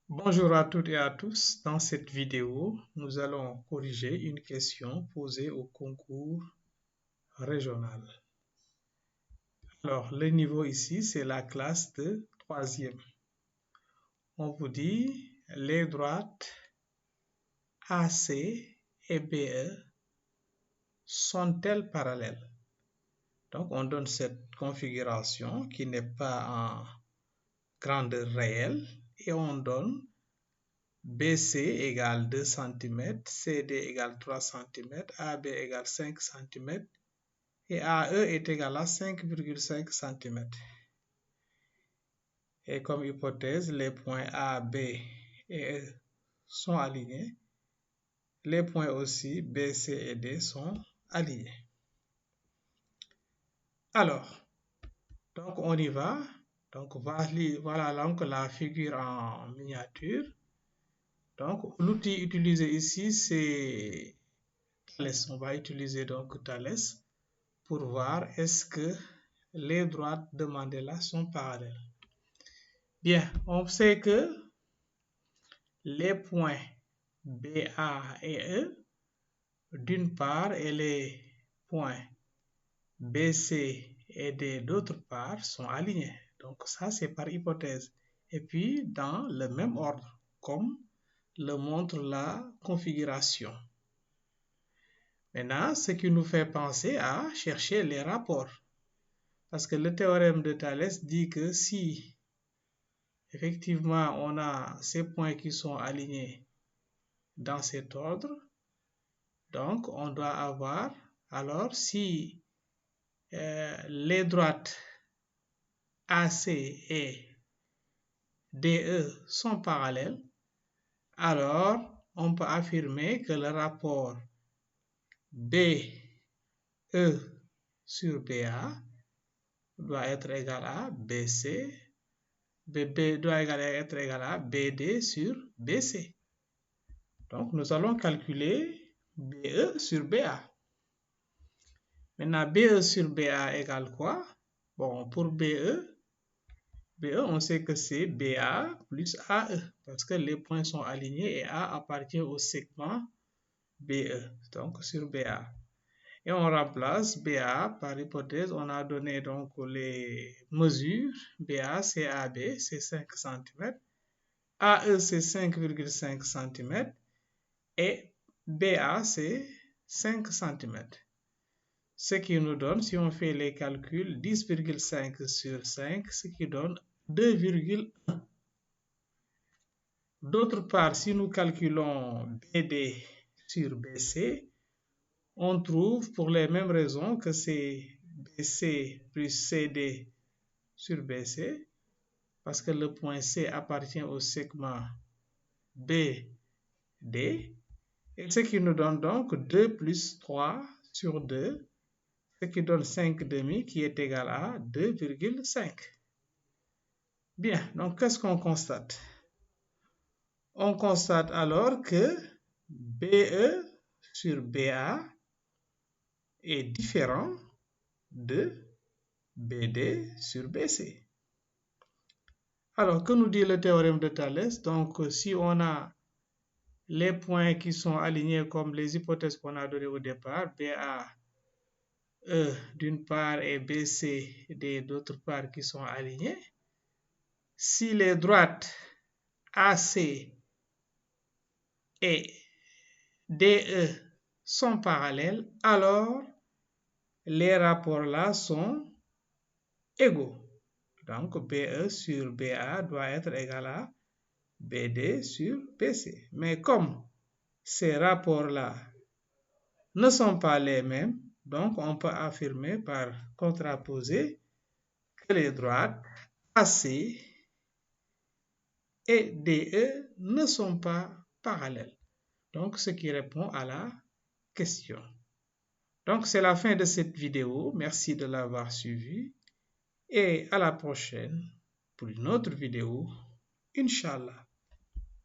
Bonjour à toutes et à tous. Dans cette vidéo, nous allons corriger une question posée au concours régional. Alors, le niveau ici, c'est la classe de 3e. On vous dit les droites AC et BE sont-elles parallèles? Donc, on donne cette configuration qui n'est pas en grandeur réelle et on donne BC égale 2 cm, CD égale 3 cm, AB égale 5 cm et AE est égal à 5,5 cm. Et comme hypothèse, les points A, B et E sont alignés. Les points aussi B, C et D sont alignés. Alors, donc on y va. Donc voilà donc la figure en miniature. Donc l'outil utilisé ici c'est Thalès. On va utiliser donc Thalès pour voir est-ce que les droites demandées là sont parallèles. Bien, on sait que les points BA et E, d'une part, et les points BC et D, d'autre part, sont alignés. Donc ça, c'est par hypothèse. Et puis, dans le même ordre, comme le montre la configuration. Maintenant, ce qui nous fait penser à chercher les rapports. Parce que le théorème de Thalès dit que si effectivement on a ces points qui sont alignés dans cet ordre, donc on doit avoir, alors si les droites AC et DE sont parallèles, alors on peut affirmer que le rapport BE sur BA doit être égal à BC, BB doit être égal à BD sur BC. Donc, nous allons calculer BE sur BA. Maintenant, BE sur BA égale quoi? Bon, pour BE, on sait que c'est BA plus AE, parce que les points sont alignés et A appartient au segment BE, donc sur BA. Et on remplace BA par hypothèse, on a donné donc les mesures. BA c'est AB, c'est 5 cm. AE c'est 5,5 cm. Et BA c'est 5 cm. Ce qui nous donne, si on fait les calculs, 10,5 sur 5, ce qui donne 2,1. D'autre part, si nous calculons BD sur BC, on trouve pour les mêmes raisons que c'est BC plus CD sur BC, parce que le point C appartient au segment BD, et ce qui nous donne donc 2 plus 3 sur 2, ce qui donne 5,5 qui est égal à 2,5. Bien, donc qu'est-ce qu'on constate? On constate alors que BE sur BA est différent de BD sur BC. Alors, que nous dit le théorème de Thalès? Donc, si on a les points qui sont alignés comme les hypothèses qu'on a données au départ, BA, E d'une part et BC, D d'autre part qui sont alignés, si les droites AC et DE sont parallèles, alors les rapports là sont égaux. Donc BE sur BA doit être égal à BD sur BC. Mais comme ces rapports-là ne sont pas les mêmes, donc on peut affirmer par contraposé que les droites AC et DE ne sont pas parallèles. Donc, ce qui répond à la question. Donc, c'est la fin de cette vidéo. Merci de l'avoir suivi et à la prochaine pour une autre vidéo, Inch'Allah.